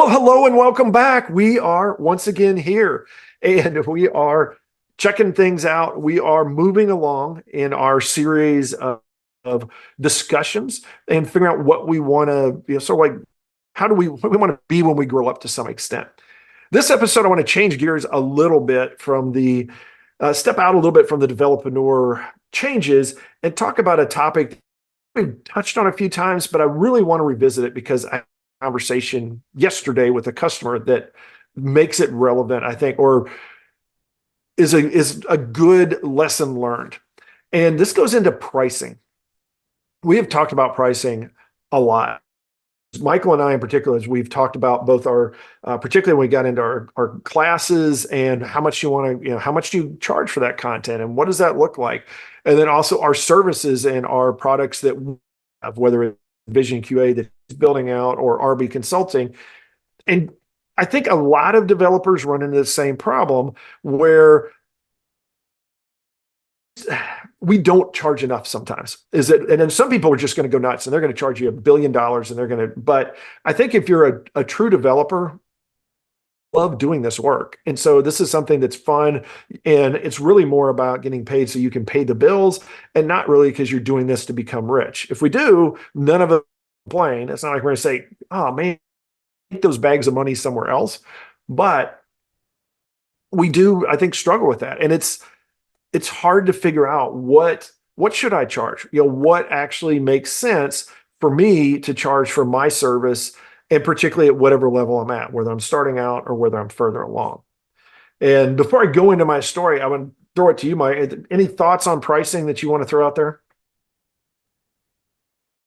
Well, hello and welcome back. We are once again here and we are checking things out. We are moving along in our series of discussions and figuring out what we want to, sort of like, how do what we want to be when we grow up to some extent. This episode, I want to change gears a little bit from step out a little bit from the developreneur changes and talk about a topic we've touched on a few times, but I really want to revisit it because I had a conversation yesterday with a customer that makes it relevant, I think, or is a good lesson learned. And this goes into pricing. We have talked about pricing a lot. Michael and I in particular, as we've talked about both our, particularly when we got into our classes and how much you want to, how much do you charge for that content and what does that look like? And then also our services and our products that we have, whether it's Vision QA that is building out or RB Consulting. And I think a lot of developers run into the same problem where we don't charge enough sometimes. And then some people are just going to go nuts and they're going to charge you $1 billion and they're going to, but I think if you're a true developer, love doing this work. And so this is something that's fun and it's really more about getting paid so you can pay the bills and not really because you're doing this to become rich. If we do, none of us complain. It's not like we're going to say, oh man, take those bags of money somewhere else. But we do, I think, struggle with that. And it's hard to figure out what should I charge? What actually makes sense for me to charge for my service, and particularly at whatever level I'm at, whether I'm starting out or whether I'm further along. And before I go into my story, I want to throw it to you, Mike. Any thoughts on pricing that you want to throw out there?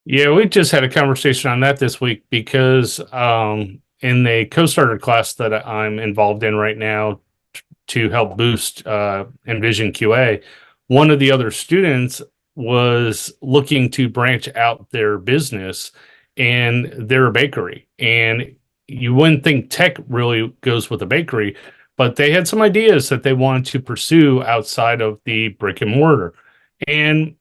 Yeah, we just had a conversation on that this week because in the co-starter class that I'm involved in right now to help boost Envision QA, one of the other students was looking to branch out their business, and they're a bakery. And you wouldn't think tech really goes with a bakery, but they had some ideas that they wanted to pursue outside of the brick and mortar. And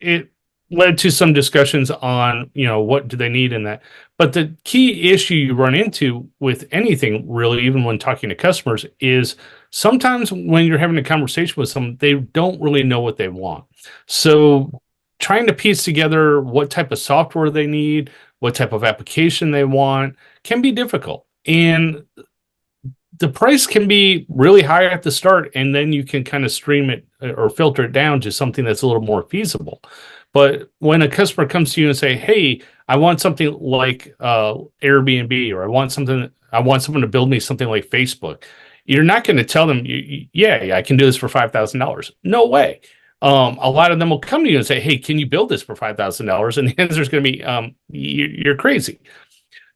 it led to some discussions on, what do they need in that. But the key issue you run into with anything really, even when talking to customers, is sometimes when you're having a conversation with someone, they don't really know what they want. So trying to piece together what type of software they need, what type of application they want can be difficult. And the price can be really high at the start, and then you can kind of stream it or filter it down to something that's a little more feasible. But when a customer comes to you and say, hey, I want something like Airbnb, or I want someone to build me something like Facebook, you're not going to tell them, yeah, I can do this for $5,000. No way. A lot of them will come to you and say, hey, can you build this for $5,000? And the answer is going to be, you're crazy.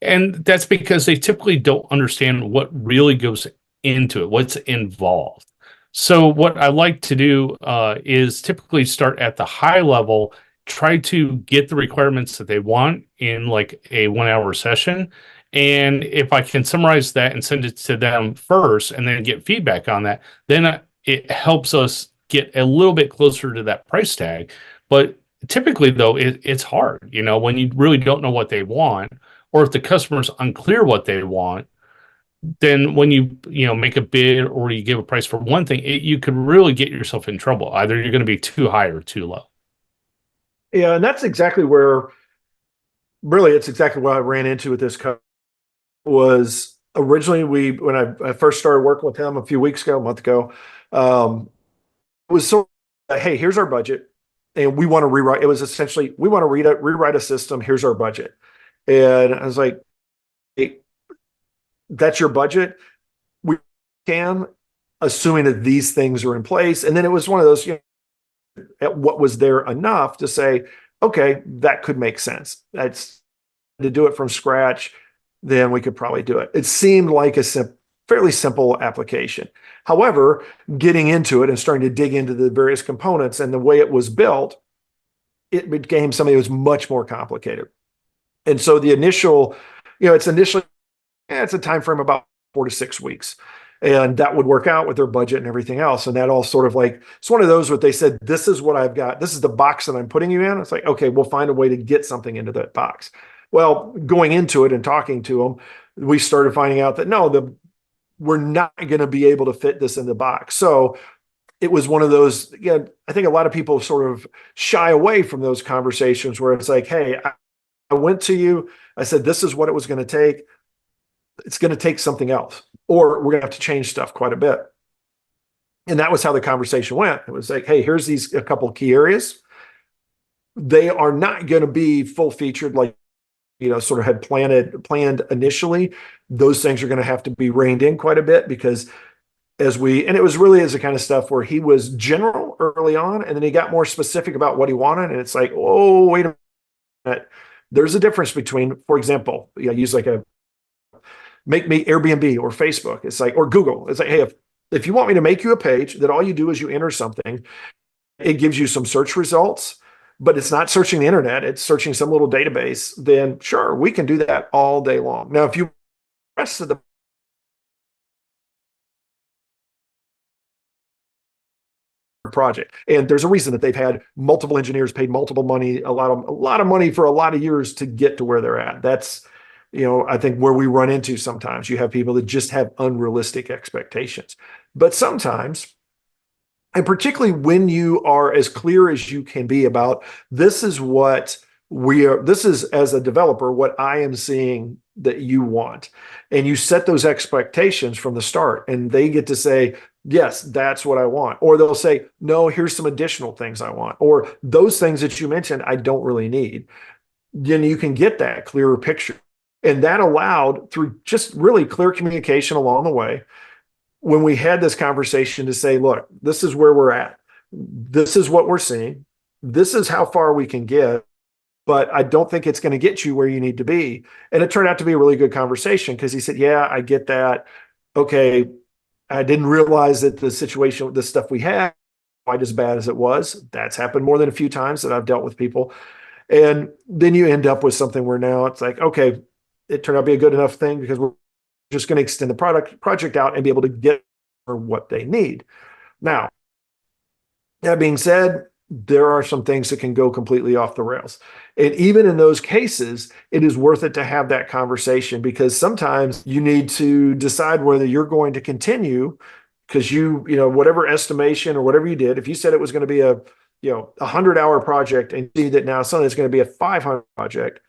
And that's because they typically don't understand what really goes into it, what's involved. So what I like to do is typically start at the high level, try to get the requirements that they want in like a 1 hour session. And if I can summarize that and send it to them first and then get feedback on that, then it helps us get a little bit closer to that price tag. But typically, though, it's hard, when you really don't know what they want, or if the customer's unclear what they want, then when you make a bid or you give a price for one thing, you could really get yourself in trouble. Either you're going to be too high or too low. Yeah, and that's exactly where, really, it's exactly what I ran into with this company. Was originally when I first started working with him a month ago, it was so, hey, here's our budget, and we want to rewrite. It was essentially, we want to rewrite a system. Here's our budget, and I was like, hey, that's your budget. We can, assuming that these things are in place. And then it was one of those, what was there enough to say, okay, that could make sense. That's to do it from scratch, then we could probably do it. It seemed like a fairly simple application. However, getting into it and starting to dig into the various components and the way it was built, it became something that was much more complicated. And so the initial, it's a time frame about 4 to 6 weeks. And that would work out with their budget and everything else. And that all sort of like, it's one of those where they said, this is what I've got. This is the box that I'm putting you in. It's like, okay, we'll find a way to get something into that box. Well, going into it and talking to them, we started finding out that no, we're not going to be able to fit this in the box. So it was one of those, again, I think a lot of people sort of shy away from those conversations where it's like, hey, I went to you, I said, this is what it was going to take. It's going to take something else, or we're going to have to change stuff quite a bit. And that was how the conversation went. It was like, hey, here's a couple of key areas. They are not going to be full featured like, sort of had planned initially. Those things are going to have to be reined in quite a bit because and it was really as the kind of stuff where he was general early on and then he got more specific about what he wanted. And it's like, oh, wait a minute. There's a difference between, for example, use like make me Airbnb or Facebook. It's like, or Google. It's like, hey, if you want me to make you a page that all you do is you enter something, it gives you some search results, but it's not searching the internet, it's searching some little database, then sure, we can do that all day long. Now, if you rest of the project, and there's a reason that they've had multiple engineers paid multiple money, a lot of money for a lot of years to get to where they're at. That's, I think where we run into sometimes you have people that just have unrealistic expectations. But sometimes, and particularly when you are as clear as you can be about this is as a developer, what I am seeing that you want. And you set those expectations from the start and they get to say, yes, that's what I want. Or they'll say, no, here's some additional things I want. Or those things that you mentioned, I don't really need. Then you can get that clearer picture. And that allowed through just really clear communication along the way. When we had this conversation to say, look, this is where we're at. This is what we're seeing. This is how far we can get, but I don't think it's going to get you where you need to be. And it turned out to be a really good conversation because he said, yeah, I get that. Okay. I didn't realize that the situation, the stuff we had, quite as bad as it was. That's happened more than a few times that I've dealt with people. And then you end up with something where now it's like, okay, it turned out to be a good enough thing because we're just going to extend the project out and be able to get for what they need. Now, that being said, there are some things that can go completely off the rails. And even in those cases, it is worth it to have that conversation because sometimes you need to decide whether you're going to continue because whatever estimation or whatever you did, if you said it was going to be a 100-hour project and see that now suddenly it's going to be a 500 project,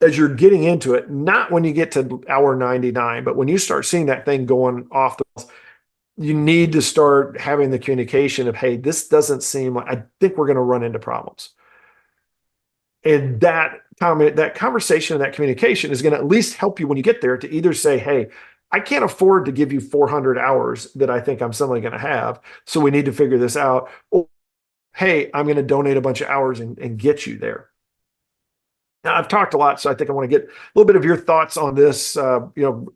as you're getting into it, not when you get to hour 99, but when you start seeing that thing going off the rails, you need to start having the communication of, hey, this doesn't seem like, I think we're going to run into problems. And that conversation and that communication is going to at least help you when you get there to either say, hey, I can't afford to give you 400 hours that I think I'm suddenly going to have. So we need to figure this out. Or, hey, I'm going to donate a bunch of hours and get you there. Now, I've talked a lot, so I think I want to get a little bit of your thoughts on this,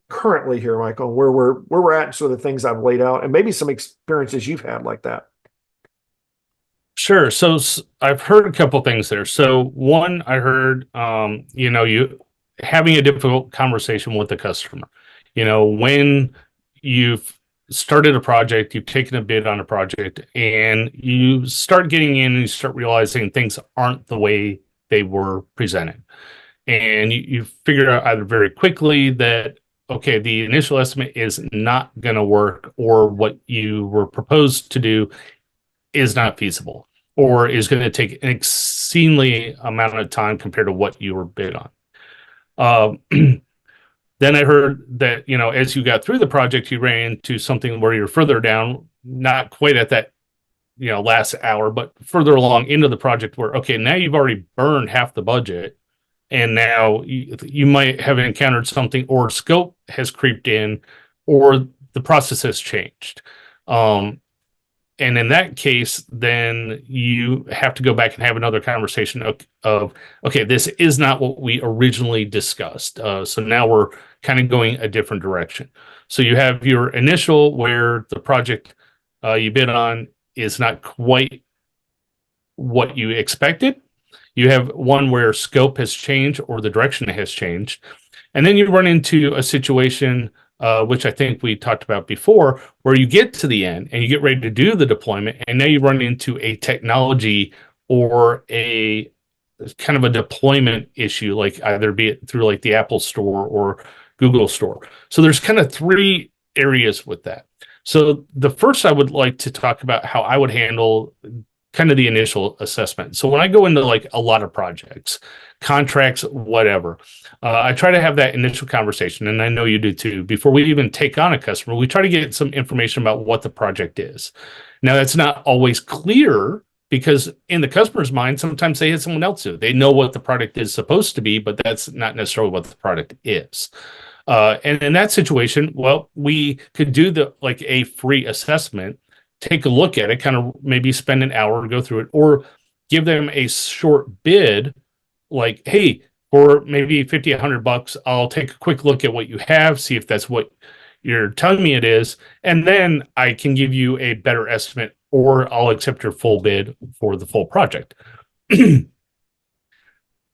currently here, Michael, where we're at, and sort of the things I've laid out, and maybe some experiences you've had like that. Sure. So I've heard a couple things there. So one, I heard, you having a difficult conversation with the customer. When you've started a project, you've taken a bid on a project, and you start getting in and you start realizing things aren't the way they were presented. And you figure out either very quickly that, okay, the initial estimate is not going to work, or what you were proposed to do is not feasible, or is going to take an exceedingly amount of time compared to what you were bid on. Then I heard that, as you got through the project, you ran into something where you're further down, not quite at that last hour, but further along into the project where, okay, now you've already burned half the budget. And now you might have encountered something, or scope has creeped in, or the process has changed. And in that case, then you have to go back and have another conversation of okay, this is not what we originally discussed. So now we're kind of going a different direction. So you have your initial where the project you bid on is not quite what you expected. You have one where scope has changed or the direction has changed. And then you run into a situation, which I think we talked about before, where you get to the end and you get ready to do the deployment. And now you run into a technology or a kind of a deployment issue, like either be it through like the Apple Store or Google Store. So there's kind of three areas with that. So the first, I would like to talk about how I would handle kind of the initial assessment. So when I go into like a lot of projects, contracts, whatever, I try to have that initial conversation, and I know you do too. Before we even take on a customer, we try to get some information about what the project is. Now, that's not always clear because in the customer's mind, sometimes they had someone else do. They know what the product is supposed to be, but that's not necessarily what the product is. And in that situation, well, we could do the like a free assessment, take a look at it, kind of maybe spend an hour to go through it, or give them a short bid, like, hey, for maybe 50, $100, I'll take a quick look at what you have, see if that's what you're telling me it is, and then I can give you a better estimate, or I'll accept your full bid for the full project.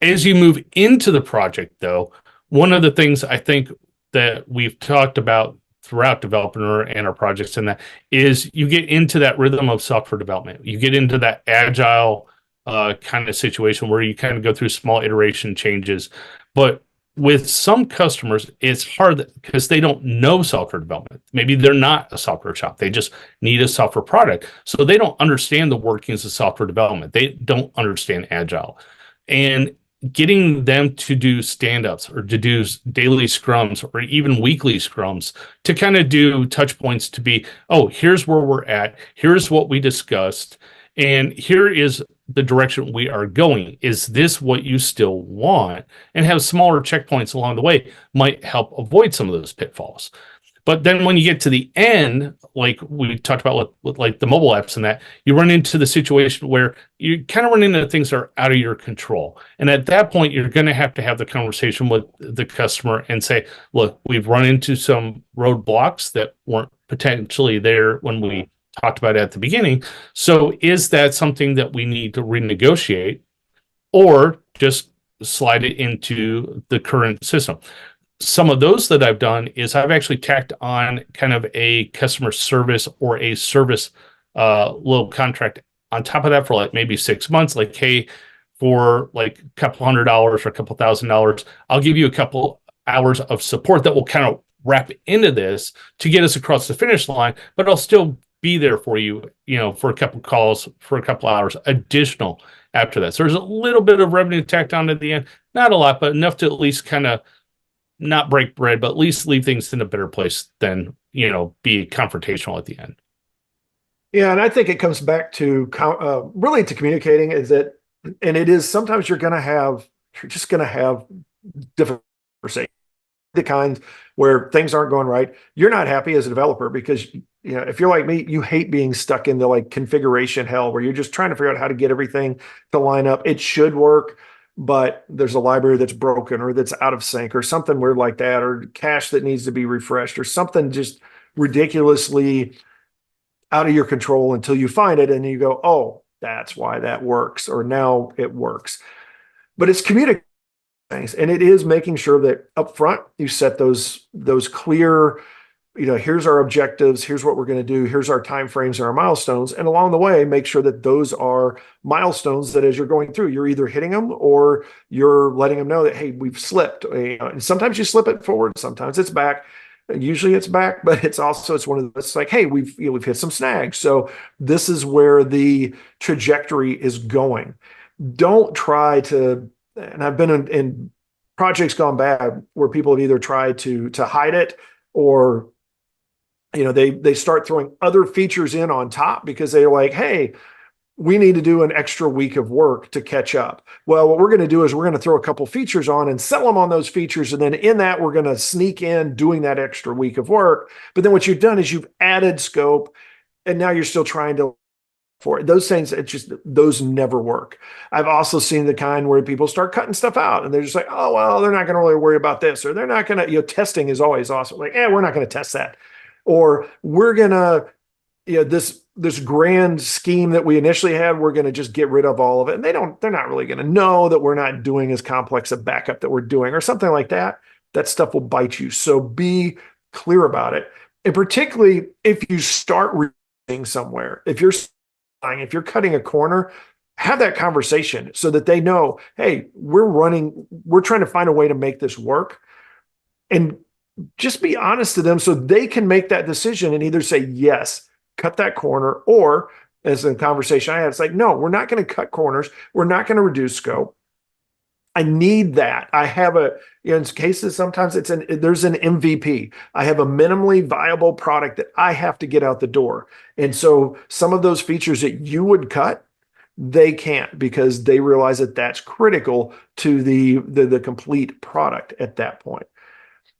As you move into the project, though, one of the things I think that we've talked about throughout developer and our projects and that is you get into that rhythm of software development. You get into that agile kind of situation where you kind of go through small iteration changes. But with some customers, it's hard because they don't know software development. Maybe they're not a software shop. They just need a software product. So they don't understand the workings of software development. They don't understand agile. And getting them to do stand-ups or to do daily scrums or even weekly scrums to kind of do touch points to be, oh, here's where we're at, here's what we discussed, and here is the direction we are going. Is this what you still want? And have smaller checkpoints along the way might help avoid some of those pitfalls. But then when you get to the end, like we talked about with like the mobile apps and that, you run into the situation where you kind of run into things that are out of your control. And at that point, you're going to have the conversation with the customer and say, look, we've run into some roadblocks that weren't potentially there when we talked about it at the beginning. So is that something that we need to renegotiate or just slide it into the current system? Some of those that I've done is I've actually tacked on kind of a customer service or a service little contract on top of that for like maybe 6 months. Like, hey, for like a couple $100 or a couple $1,000, I'll give you a couple hours of support that will kind of wrap into this to get us across the finish line, but I'll still be there for you, for a couple calls for a couple hours additional after that. So there's a little bit of revenue tacked on at the end, not a lot, but enough to at least kind of not break bread, but at least leave things in a better place than, be confrontational at the end. Yeah, and I think it comes back to really to communicating is that, and it is sometimes you're just going to have different conversations, the kind where things aren't going right. You're not happy as a developer because, if you're like me, you hate being stuck in the like configuration hell where you're just trying to figure out how to get everything to line up. It should work, but there's a library that's broken or that's out of sync or something weird like that, or cache that needs to be refreshed or something just ridiculously out of your control until you find it and you go, oh, that's why that works, or now it works. But it's communicating things, and it is making sure that up front you set those clear, here's our objectives, here's what we're going to do, here's our timeframes and our milestones, and along the way make sure that those are milestones that as you're going through, you're either hitting them or you're letting them know that, hey, we've slipped. And sometimes you slip it forward, sometimes it's back. Usually it's back, but it's one of those, like, hey, we've hit some snags, so this is where the trajectory is going. Don't try to, and I've been in projects gone bad where people have either tried to hide it, or they start throwing other features in on top because they're like, hey, we need to do an extra week of work to catch up. Well, what we're going to do is we're going to throw a couple features on and sell them on those features. And then in that, we're going to sneak in doing that extra week of work. But then what you've done is you've added scope, and now you're still trying to for it. Those things, those never work. I've also seen the kind where people start cutting stuff out and they're just like, oh, well, they're not going to really worry about this, or they're not going to, testing is always awesome. Like, we're not going to test that. Or we're going to, this grand scheme that we initially had, we're going to just get rid of all of it. And they're not really going to know that we're not doing as complex a backup that we're doing or something like that. That stuff will bite you. So be clear about it. And particularly if you start somewhere, if you're cutting a corner, have that conversation so that they know, hey, we're trying to find a way to make this work. And just be honest to them so they can make that decision and either say, yes, cut that corner, or as a conversation I had, it's like, no, we're not going to cut corners. We're not going to reduce scope. I need that. I have in cases, sometimes there's an MVP. I have a minimally viable product that I have to get out the door. And so some of those features that you would cut, they can't, because they realize that that's critical to the complete product at that point.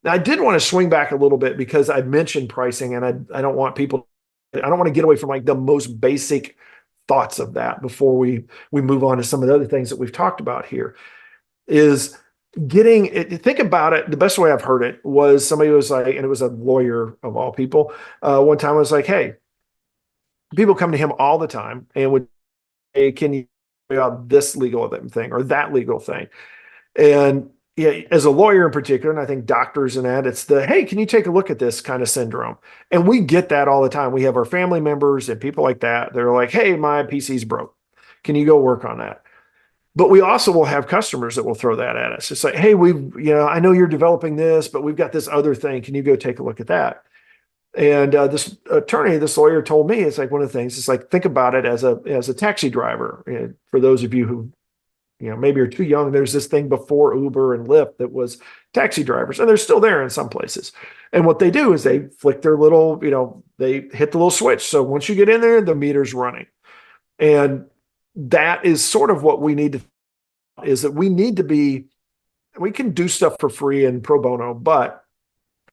Now, I did want to swing back a little bit because I mentioned pricing, and I don't want to get away from like the most basic thoughts of that before we move on to some of the other things that we've talked about here. Is getting it, think about it. The best way I've heard it was somebody was like, and it was a lawyer of all people. One time I was like, hey, people come to him all the time and would, hey, can you about this legal thing or that legal thing? And yeah, as a lawyer in particular, and I think doctors and that, it's the, hey, can you take a look at this kind of syndrome? And we get that all the time. We have our family members and people like that. They're like, hey, my PC's broke. Can you go work on that? But we also will have customers that will throw that at us. It's like, hey, I know you're developing this, but we've got this other thing. Can you go take a look at that? And this lawyer told me, it's like one of the things, it's like, think about it as a taxi driver. And for those of you who, maybe are too young, there's this thing before Uber and Lyft that was taxi drivers, and they're still there in some places. And what they do is they flick their little, they hit the little switch. So once you get in there, the meter's running. And that is sort of what we need to, is that we can do stuff for free and pro bono, but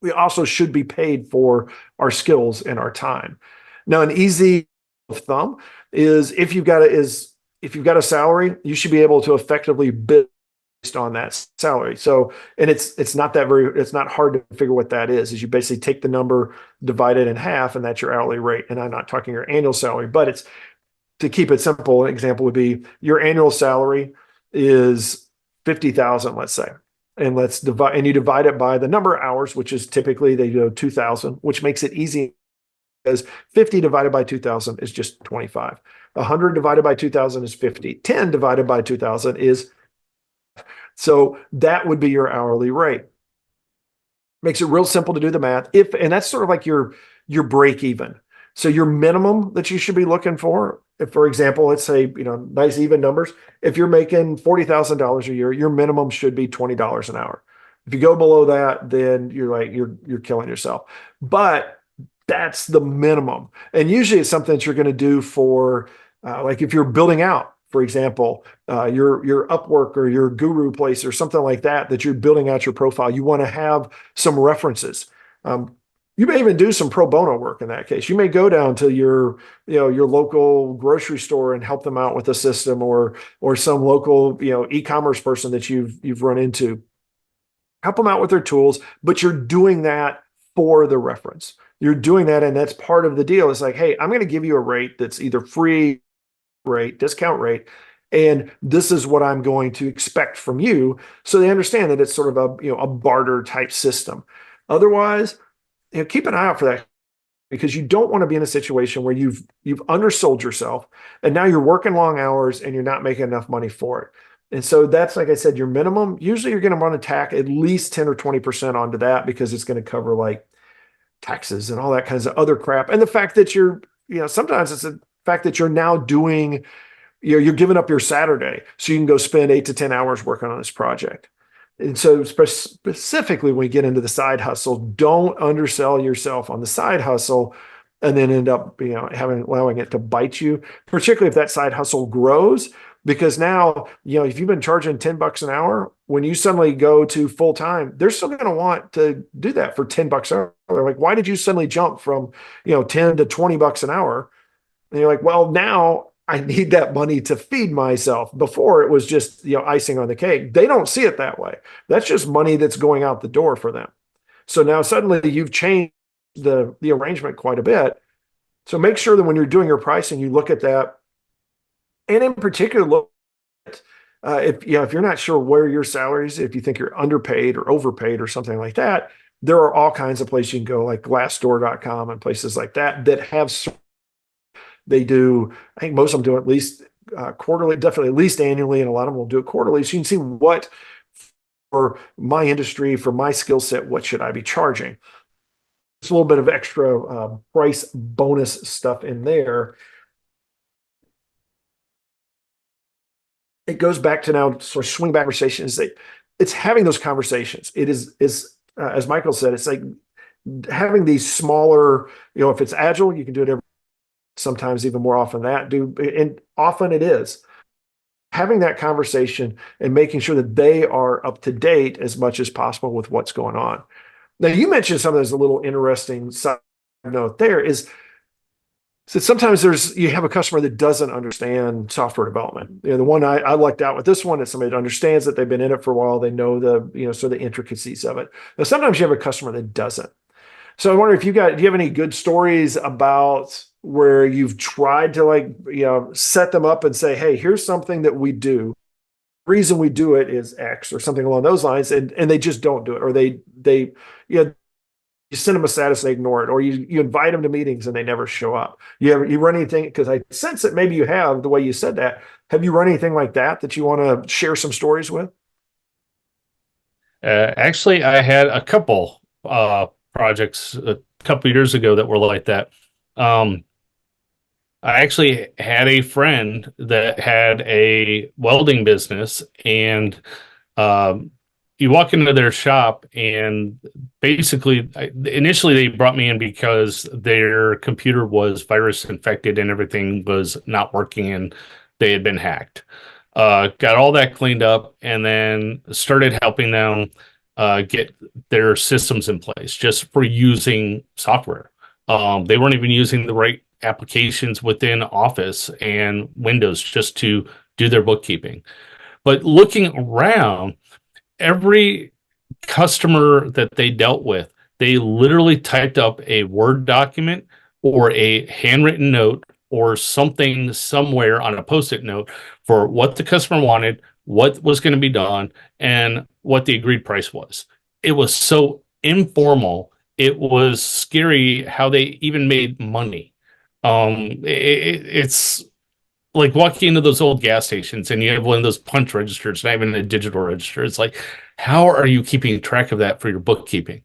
we also should be paid for our skills and our time. Now, an easy thumb is if you've got a salary, you should be able to effectively bid based on that salary. So, and it's not hard to figure what that is you basically take the number, divide it in half, and that's your hourly rate. And I'm not talking your annual salary, but it's, to keep it simple, an example would be your annual salary is 50,000, let's say. And you divide it by the number of hours, which is typically 2,000, which makes it easy because 50 divided by 2,000 is just 25. 100 divided by 2,000 is 50. 10 divided by 2,000 is, so that would be your hourly rate. Makes it real simple to do the math. And that's sort of like your break even. So your minimum that you should be looking for, if, for example, let's say, nice even numbers. If you're making $40,000 a year, your minimum should be $20 an hour. If you go below that, then you're killing yourself. But that's the minimum. And usually it's something that you're going to do for, like if you're building out, for example, your Upwork or your Guru place or something like that you're building out your profile. You want to have some references. You may even do some pro bono work in that case. You may go down to your local grocery store and help them out with a system, or some local, e-commerce person that you've run into. Help them out with their tools, but you're doing that for the reference. You're doing that, and that's part of the deal. It's like, hey, I'm going to give you a rate that's either free rate, discount rate, and this is what I'm going to expect from you. So they understand that it's sort of a barter type system. Otherwise, keep an eye out for that, because you don't want to be in a situation where you've undersold yourself and now you're working long hours and you're not making enough money for it. And so that's, like I said, your minimum. Usually you're going to want to tack at least 10 or 20% onto that, because it's going to cover like taxes and all that kinds of other crap. And the fact that sometimes it's the fact that you're now doing, you're giving up your Saturday so you can go spend 8 to 10 hours working on this project. And so specifically when we get into the side hustle, don't undersell yourself on the side hustle and then end up, allowing it to bite you, particularly if that side hustle grows. Because now, if you've been charging $10 an hour, when you suddenly go to full time, they're still going to want to do that for $10 an hour. They're like, why did you suddenly jump from, 10 to $20 an hour? And you're like, well, now I need that money to feed myself. Before it was just, icing on the cake. They don't see it that way. That's just money that's going out the door for them. So now suddenly you've changed the arrangement quite a bit. So make sure that when you're doing your pricing, you look at that. And in particular, look at, if you're not sure where your salaries, if you think you're underpaid or overpaid or something like that, there are all kinds of places you can go, like Glassdoor.com and places like that have. They do, I think most of them do at least quarterly, definitely at least annually, and a lot of them will do it quarterly. So you can see what for my industry, for my skill set, what should I be charging? It's a little bit of extra price bonus stuff in there. It goes back to now sort of swing back conversations. It's having those conversations. It is as Michael said, it's like having these smaller, if it's agile, you can do it sometimes even more often than that. And often it is having that conversation and making sure that they are up to date as much as possible with what's going on. Now, you mentioned something that's a little interesting side note there is so sometimes you have a customer that doesn't understand software development. The one I lucked out with this one is somebody that understands that they've been in it for a while. They know sort of the intricacies of it. Now, sometimes you have a customer that doesn't. So I wonder if do you have any good stories about where you've tried to set them up and say, hey, here's something that we do. The reason we do it is X or something along those lines, and they just don't do it, or they you send them a status, they ignore it, or you invite them to meetings and they never show up. You run anything, because I sense that maybe you have, the way you said that. Have you run anything like that you want to share some stories with? Actually, I had a couple projects a couple years ago that were like that. Um, I actually had a friend that had a welding business, and um, you walk into their shop, and basically, initially they brought me in because their computer was virus infected and everything was not working, and they had been hacked. Got all that cleaned up, and then started helping them get their systems in place just for using software. They weren't even using the right applications within Office and Windows just to do their bookkeeping. But looking around, every customer that they dealt with, they literally typed up a Word document or a handwritten note or something somewhere on a post-it note for what the customer wanted, what was going to be done, and what the agreed price was. It was so informal. It was scary how they even made money. It's like walking into those old gas stations and you have one of those punch registers, not even a digital register. It's like, how are you keeping track of that for your bookkeeping?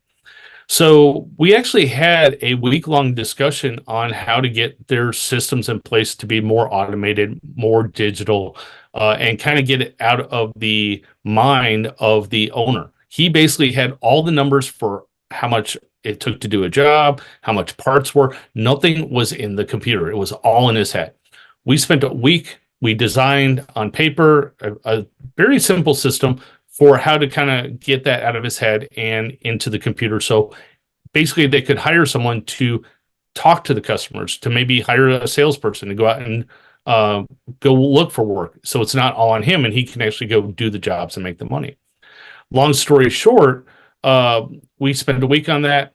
So we actually had a week-long discussion on how to get their systems in place to be more automated, more digital, and kind of get it out of the mind of the owner. He basically had all the numbers for how much it took to do a job, how much parts were. Nothing was in the computer. It was all in his head. We spent a week. We designed on paper a very simple system for how to kind of get that out of his head and into the computer. So basically, they could hire someone to talk to the customers, to maybe hire a salesperson to go out and go look for work. So it's not all on him, and he can actually go do the jobs and make the money. Long story short, we spent a week on that.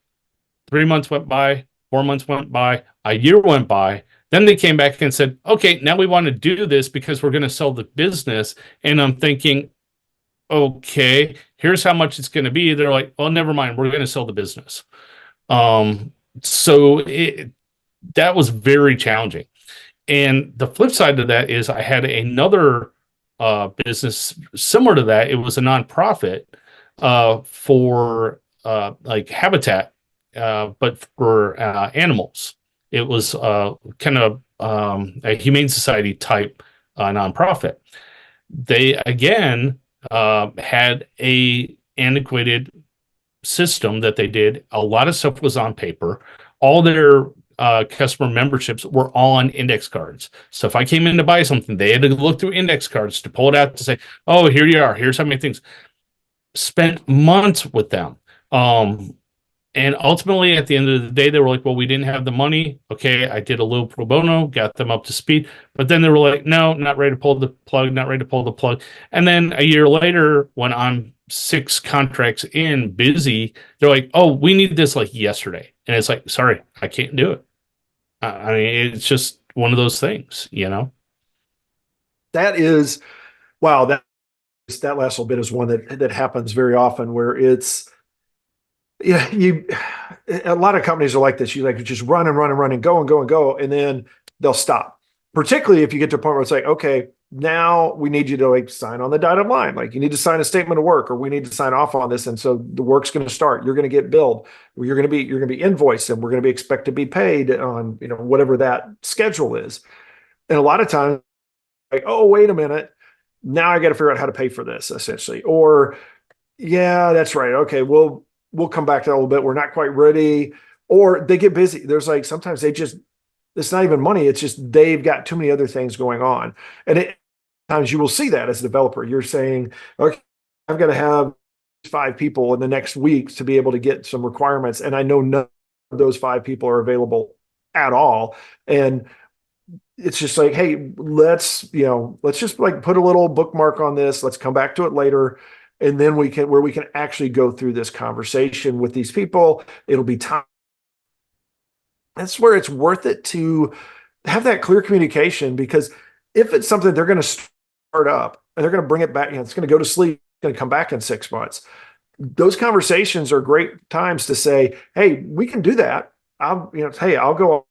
3 months went by, 4 months went by, a year went by. Then they came back and said, okay, now we want to do this because we're going to sell the business. And I'm thinking, okay, here's how much it's going to be. They're like, well, never mind. We're going to sell the business. So that was very challenging. And the flip side of that is I had another business similar to that. It was a nonprofit for like habitat, but for animals. It was kind of a humane society type nonprofit. They again had a antiquated system that they did. A lot of stuff was on paper. All their customer memberships were all on index cards. So if I came in to buy something, they had to look through index cards to pull it out to say, oh, here you are. Here's how many things. Spent months with them. And ultimately, at the end of the day, they were like, well, we didn't have the money. Okay, I did a little pro bono, got them up to speed. But then they were like, no, not ready to pull the plug, not ready to pull the plug. And then a year later, when I'm 6 contracts in, busy, they're like, oh, we need this like yesterday. And it's like, sorry, I can't do it. I mean, it's just one of those things, you know? That is, wow, that last little bit is one that happens very often where it's, yeah, a lot of companies are like this. You like just run and run and run and go and go and go, and then they'll stop. particularly if you get to a point where it's like, okay, now we need you to like sign on the dotted line. Like you need to sign a statement of work, or we need to sign off on this. And so the work's going to start. You're going to get billed. You're going to be invoiced, and we're going to be expected to be paid on, whatever that schedule is. And a lot of times, like, oh, wait a minute. Now I got to figure out how to pay for this, essentially. Or, yeah, that's right. Okay, we'll come back to that a little bit. We're not quite ready. Or they get busy. There's like sometimes it's not even money. It's just they've got too many other things going on. And times you will see that as a developer. You're saying, okay, I've got to have 5 people in the next week to be able to get some requirements. And I know none of those 5 people are available at all. And it's just like, hey, let's just like put a little bookmark on this. Let's come back to it later. And then we can actually go through this conversation with these people. It'll be time. That's where it's worth it to have that clear communication, because if it's something they're going to start up and they're going to bring it back, it's going to go to sleep, it's going to come back in 6 months. Those conversations are great times to say, hey, we can do that. I'll go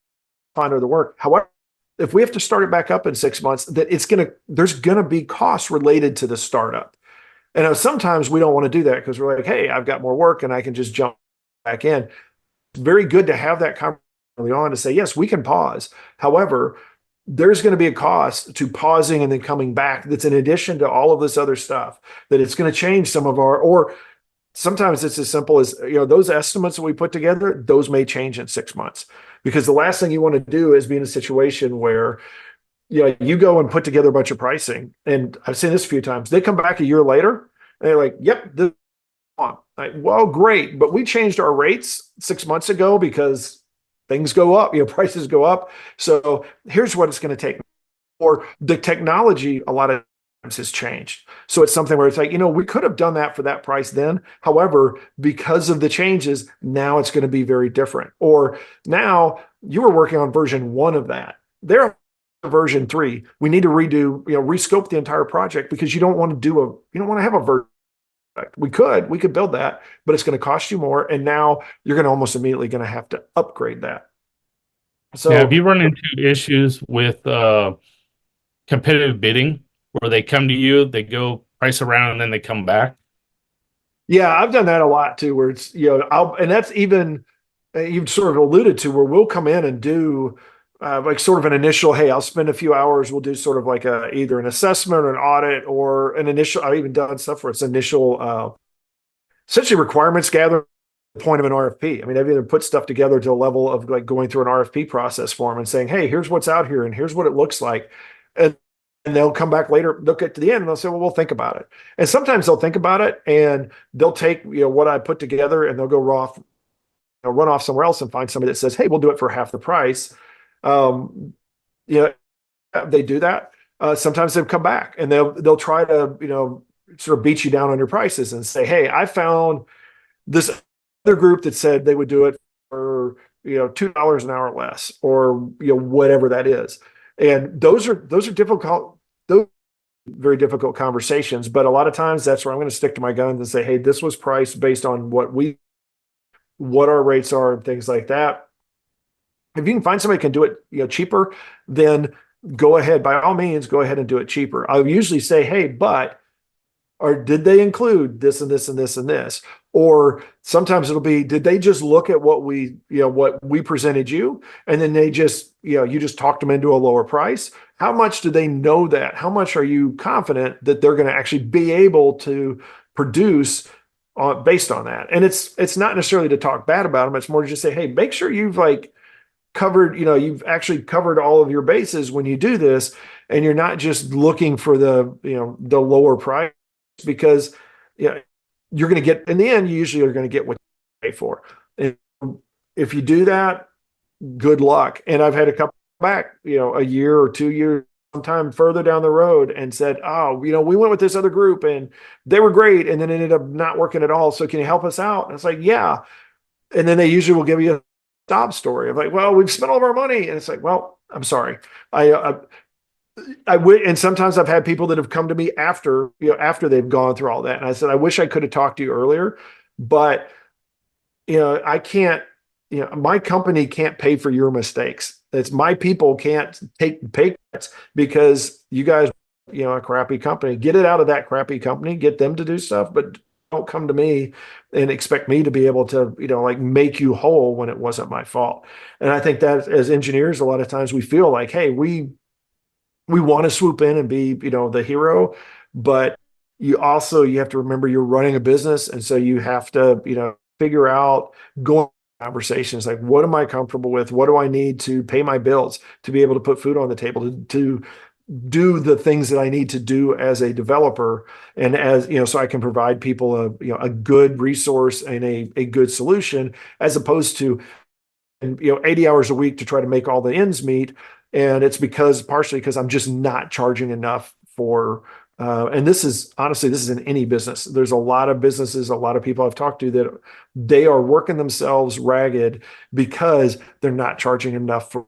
find other work. However, if we have to start it back up in 6 months, there's going to be costs related to the startup. And sometimes we don't want to do that because we're like, hey, I've got more work and I can just jump back in. It's very good to have that conversation early on to say, yes, we can pause. However, there's going to be a cost to pausing and then coming back that's in addition to all of this other stuff, that it's going to change some of or sometimes it's as simple as, those estimates that we put together, those may change in 6 months, because the last thing you want to do is be in a situation where, you go and put together a bunch of pricing. And I've seen this a few times. They come back a year later and they're like, yep, this is on. Like, well, great. But we changed our rates 6 months ago because things go up, prices go up. So here's what it's going to take. Or the technology a lot of times has changed. So it's something where it's like, we could have done that for that price then. However, because of the changes, now it's going to be very different. Or now you were working on version 1 of that. They're version 3. We need to rescope the entire project because you don't want to have a version. We could build that, but it's going to cost you more. And now you're going to almost immediately going to have to upgrade that. So have you run into issues with competitive bidding where they come to you, they go price around, and then they come back? Yeah, I've done that a lot too, where it's, and that's even, you've sort of alluded to, where we'll come in and do like sort of an initial, hey, I'll spend a few hours. We'll do sort of like either an assessment or an audit or an initial, I've even done stuff where it's initial, essentially requirements gathering point of an RFP. I mean, I've either put stuff together to a level of like going through an RFP process for them and saying, hey, here's what's out here and here's what it looks like. And they'll come back later, they'll get to the end and they'll say, well, we'll think about it. And sometimes they'll think about it and they'll take, what I put together and they'll go run off somewhere else and find somebody that says, hey, we'll do it for half the price. They do that. Sometimes they'll come back and they'll try to, sort of beat you down on your prices and say, hey, I found this other group that said they would do it for, $2 an hour less, or, whatever that is. And those are difficult, those are very difficult conversations. But a lot of times that's where I'm going to stick to my guns and say, hey, this was priced based on what our rates are and things like that. If you can find somebody who can do it, cheaper, then go ahead, by all means, go ahead and do it cheaper. I'll usually say, hey, or did they include this and this and this and this? Or sometimes it'll be, did they just look at what we presented you? And then they just, you just talked them into a lower price. How much do they know that? How much are you confident that they're going to actually be able to produce based on that? And it's not necessarily to talk bad about them. It's more to just say, hey, make sure you've covered, you've actually covered all of your bases when you do this. And you're not just looking for the lower price, because you're going to get, in the end, you usually are going to get what you pay for. And if you do that, good luck. And I've had a couple back, a year or 2 years, sometime further down the road, and said, oh, we went with this other group and they were great, and then it ended up not working at all. So can you help us out? And it's like, yeah. And then they usually will give you a sob story of like, well, we've spent all of our money. And it's like, well, I'm sorry. And sometimes I've had people that have come to me after they've gone through all that. And I said, I wish I could have talked to you earlier, but I can't, my company can't pay for your mistakes. It's my people can't take pay cuts because you guys, a crappy company. Get it out of that crappy company, get them to do stuff, but don't come to me and expect me to be able to, like make you whole when it wasn't my fault. And I think that as engineers, a lot of times we feel like, hey, we want to swoop in and be, the hero, but you have to remember you're running a business. And so you have to, figure out going conversations like, what am I comfortable with? What do I need to pay my bills to be able to put food on the table, to do the things that I need to do as a developer, and as so I can provide people a good resource and a good solution, as opposed to 80 hours a week to try to make all the ends meet. And it's partially because I'm just not charging enough for, and this is honestly, this is in any business. There's a lot of businesses, a lot of people I've talked to that they are working themselves ragged because they're not charging enough for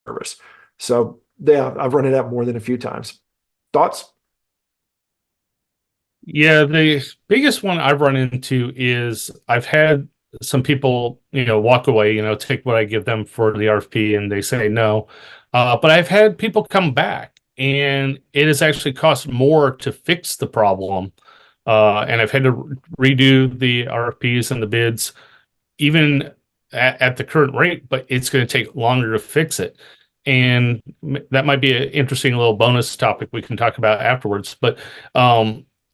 service. So yeah, I've run it out more than a few times. Thoughts? Yeah, the biggest one I've run into is I've had some people, walk away, take what I give them for the RFP and they say no. But I've had people come back and it has actually cost more to fix the problem. And I've had to redo the RFPs and the bids, even at the current rate, but it's going to take longer to fix it. And that might be an interesting little bonus topic we can talk about afterwards. But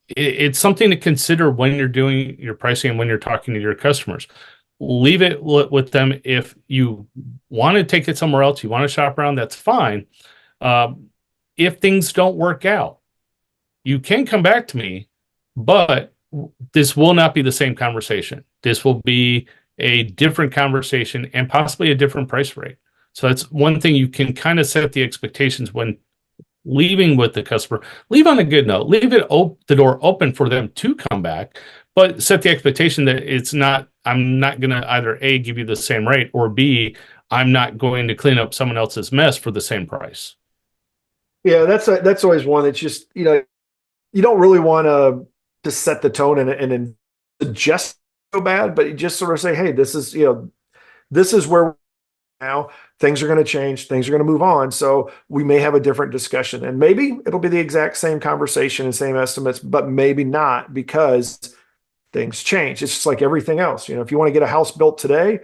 it's something to consider when you're doing your pricing and when you're talking to your customers. Leave it with them. If you want to take it somewhere else, you want to shop around, that's fine. If things don't work out, you can come back to me, but this will not be the same conversation. This will be a different conversation and possibly a different price rate. So that's one thing you can kind of set the expectations when leaving with the customer. Leave on a good note. Leave the door open for them to come back, but set the expectation that I'm not going to either A, give you the same rate, or B, I'm not going to clean up someone else's mess for the same price. Yeah, that's always one that's just, you don't really want to set the tone and suggest so bad, but you just sort of say, hey, this is where now things are going to change, things are going to move on. So we may have a different discussion, and maybe it'll be the exact same conversation and same estimates, but maybe not, because things change. It's just like everything else. If you want to get a house built today,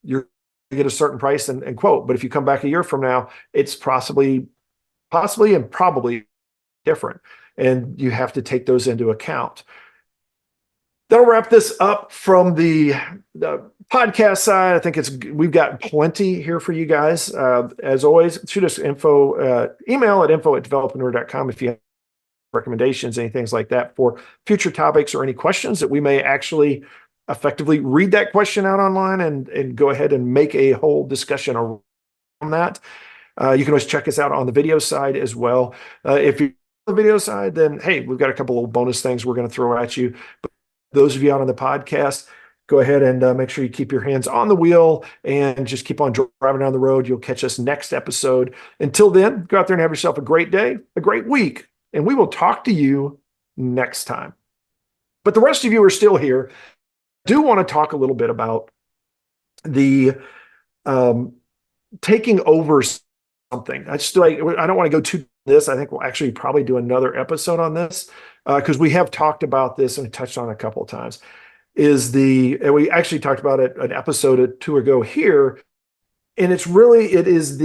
you're going to get a certain price and quote. But if you come back a year from now, it's possibly and probably different. And you have to take those into account. That'll wrap this up from the podcast side. I think we've got plenty here for you guys. As always, shoot us email at info@developinor.com if you have recommendations, any things like that for future topics, or any questions that we may actually effectively read that question out online and go ahead and make a whole discussion around that. You can always check us out on the video side as well. If you're on the video side, then hey, we've got a couple of bonus things we're going to throw at you. But those of you out on the podcast, go ahead and make sure you keep your hands on the wheel and just keep on driving down the road. You'll catch us next episode. Until then, go out there and have yourself a great day, a great week, and we will talk to you next time. But the rest of you are still here. I do want to talk a little bit about the taking over something. I don't want to go too this. I think we'll actually probably do another episode on this because we have talked about this and touched on it a couple of times. And we actually talked about it an episode or two ago here, and it is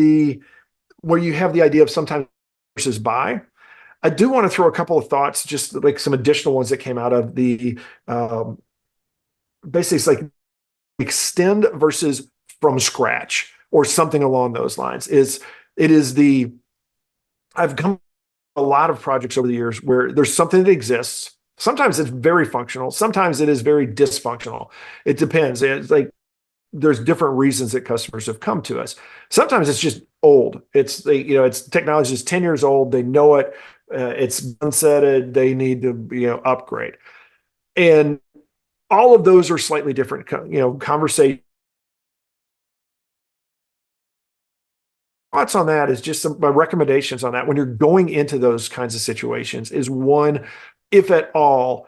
where you have the idea of sometimes versus buy. I do want to throw a couple of thoughts, just like some additional ones that came out of the basically it's like extend versus from scratch or something along those lines. I've come a lot of projects over the years where there's something that exists. Sometimes it's very functional. Sometimes it is very dysfunctional. It depends. It's like there's different reasons that customers have come to us. Sometimes it's just old. It's technology is 10 years old. They know it. It's sunsetted. They need to upgrade. And all of those are slightly different. Conversation. Thoughts on that is just my recommendations on that when you're going into those kinds of situations is one, if at all,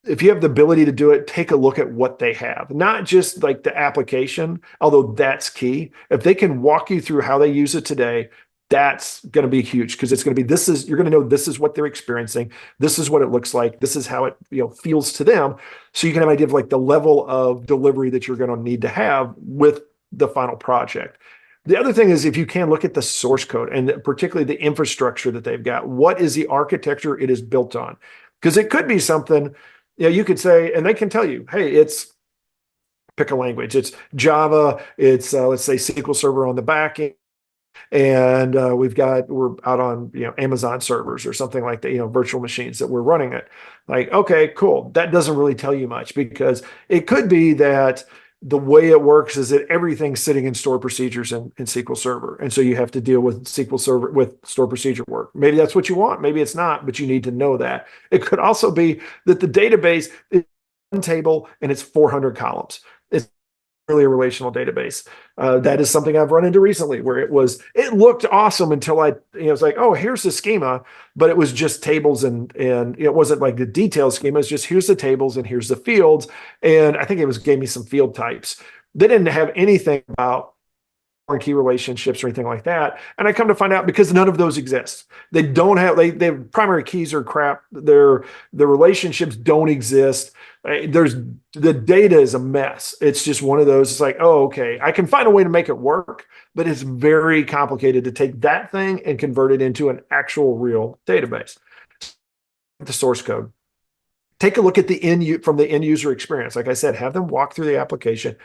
if you have the ability to do it, take a look at what they have, not just like the application, although that's key. If they can walk you through how they use it today, that's going to be huge because it's going to be you're going to know this is what they're experiencing. This is what it looks like. This is how it feels to them. So you can have an idea of like the level of delivery that you're going to need to have with the final project. The other thing is if you can look at the source code and particularly the infrastructure that they've got, what is the architecture it is built on? Because it could be something, you could say, and they can tell you, hey, it's pick a language. It's Java. It's let's say SQL Server on the back end, and we're out on Amazon servers or something like that, virtual machines that we're running it. Like, okay, cool. That doesn't really tell you much because it could be that the way it works is that everything's sitting in stored procedures in SQL Server. And so you have to deal with SQL Server with stored procedure work. Maybe that's what you want. Maybe it's not, but you need to know that. It could also be that the database is one table and it's 400 columns. It's really a relational database. That is something I've run into recently where it looked awesome until I was like, oh, here's the schema, but it was just tables and it wasn't like the detailed schema. It's just here's the tables and here's the fields. And I think gave me some field types. They didn't have anything about key relationships or anything like that. And I come to find out because none of those exist. They don't have they primary keys are crap. The relationships don't exist. The data is a mess. It's just one of those. It's like, oh, okay, I can find a way to make it work, but it's very complicated to take that thing and convert it into an actual real database. The source code. Take a look at from the end user experience. Like I said, have them walk through the application.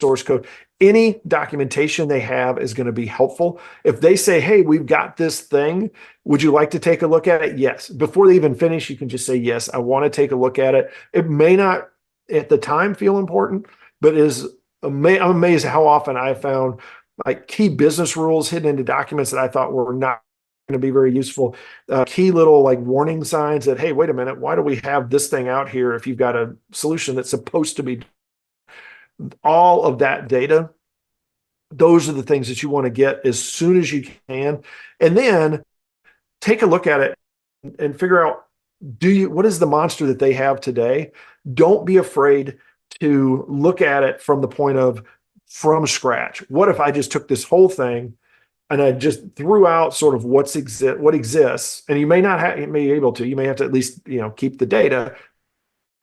Source code. Any documentation they have is going to be helpful. If they say, hey, we've got this thing, would you like to take a look at it? Yes. Before they even finish, you can just say, yes, I want to take a look at it. It may not at the time feel important, but I'm amazed how often I found like key business rules hidden into documents that I thought were not going to be very useful. Key little like warning signs that, hey, wait a minute, why do we have this thing out here if you've got a solution that's supposed to be all of that data? Those are the things that you want to get as soon as you can. And then take a look at it and figure out, what is the monster that they have today? Don't be afraid to look at it from the point of from scratch. What if I just took this whole thing and I just threw out sort of what exists? And you may not be able to, you may have to at least, keep the data.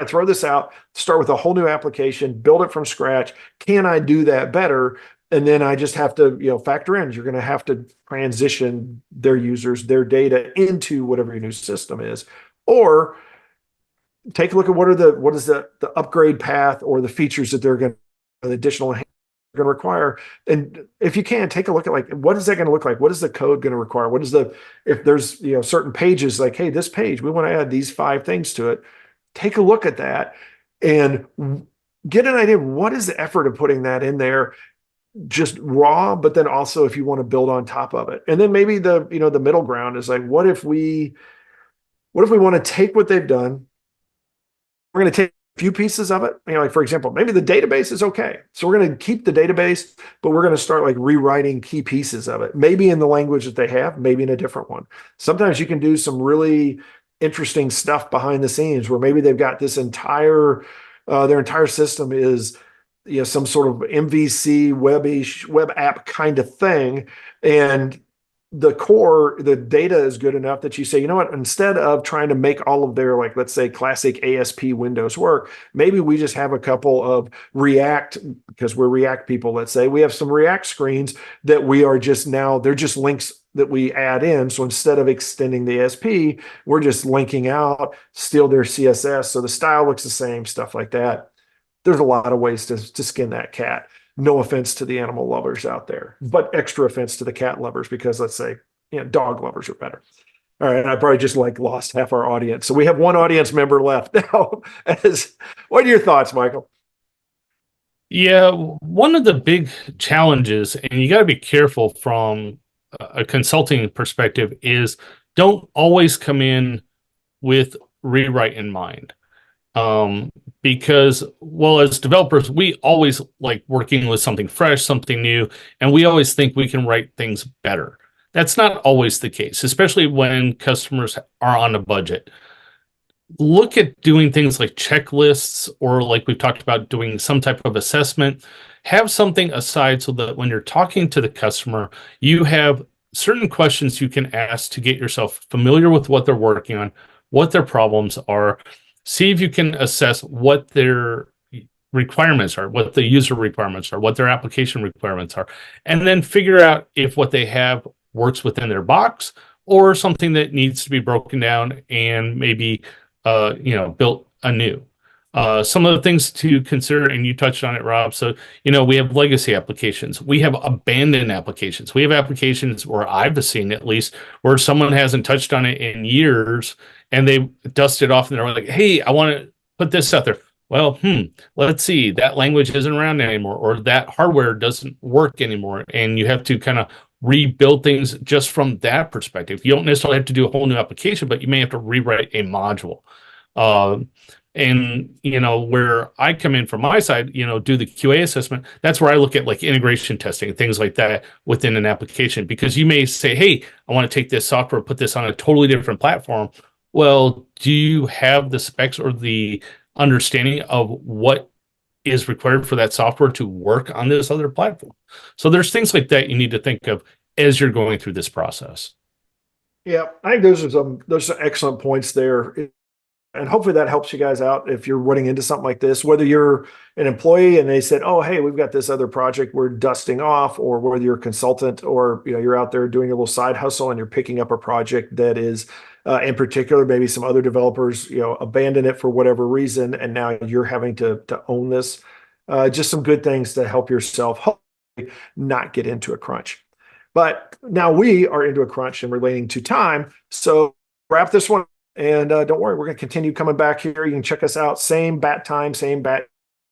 I throw this out, start with a whole new application, build it from scratch. Can I do that better? And then I just have to, factor in, you're going to have to transition their users, their data into whatever your new system is. Or take a look at what is the upgrade path or the features that they're going to, the additional going to require. And if you can, take a look at like, what is that going to look like? What is the code going to require? If there's, certain pages like, hey, this page, we want to add these 5 things to it. Take a look at that and get an idea of what is the effort of putting that in there, just raw, but then also if you want to build on top of it. And then maybe the middle ground is like, what if we want to take what they've done? We're going to take a few pieces of it. Like for example, maybe the database is okay. So we're going to keep the database, but we're going to start like rewriting key pieces of it, maybe in the language that they have, maybe in a different one. Sometimes you can do some really interesting stuff behind the scenes where maybe they've got this their entire system is some sort of MVC web app kind of thing, and the data is good enough that you say, what, instead of trying to make all of their, like, let's say classic ASP windows work, maybe we just have a couple of React, because we're React people, let's say we have some React screens that they're just links that we add in. So instead of extending the ASP, we're just linking out, steal their CSS. So the style looks the same, stuff like that. There's a lot of ways to skin that cat. No offense to the animal lovers out there, but extra offense to the cat lovers, because let's say, dog lovers are better. All right. I probably just lost half our audience. So we have one audience member left now. What are your thoughts, Michael? Yeah, one of the big challenges, and you got to be careful from a consulting perspective, is don't always come in with rewrite in mind. Because, well, as developers, we always like working with something fresh, something new, and we always think we can write things better. That's not always the case, especially when customers are on a budget. look at doing things like checklists, or like we've talked about, doing some type of assessment. Have something aside so that when you're talking to the customer, you have certain questions you can ask to get yourself familiar with what they're working on, what their problems are. See if you can assess what their requirements are, what the user requirements are, what their application requirements are, and then figure out if what they have works within their box, or something that needs to be broken down and maybe built anew. Some of the things to consider, and you touched on it, Rob. So, we have legacy applications, we have abandoned applications, we have applications where I've seen, at least, where someone hasn't touched on it in years, and they dust it off and they're like, hey, I want to put this out there. Well, let's see, that language isn't around anymore, or that hardware doesn't work anymore. And you have to kind of rebuild things just from that perspective. You don't necessarily have to do a whole new application, but you may have to rewrite a module. Um, and where I come in from my side, do the QA assessment. That's where I look at like integration testing, things like that within an application, because you may say, hey, I want to take this software, put this on a totally different platform. Well, do you have the specs or the understanding of what is required for that software to work on this other platform? So there's things like that you need to think of as you're going through this process. Yeah, I think those are excellent points there. And hopefully that helps you guys out if you're running into something like this, whether you're an employee and they said, oh, hey, we've got this other project we're dusting off, or whether you're a consultant, or you're out there doing a little side hustle and you're picking up a project that is in particular, maybe some other developers abandon it for whatever reason, and now you're having to own this. Just some good things to help yourself hopefully not get into a crunch. But now we are into a crunch and relating to time, so wrap this one. And don't worry, we're going to continue coming back here. You can check us out. Same bat time, same bat,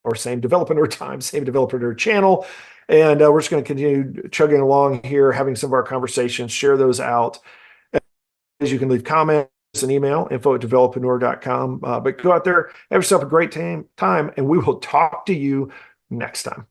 or same developer time, same developer channel. And we're just going to continue chugging along here, having some of our conversations, share those out. As you can leave comments, an email, info@developreneur.com. But go out there, have yourself a great time, and we will talk to you next time.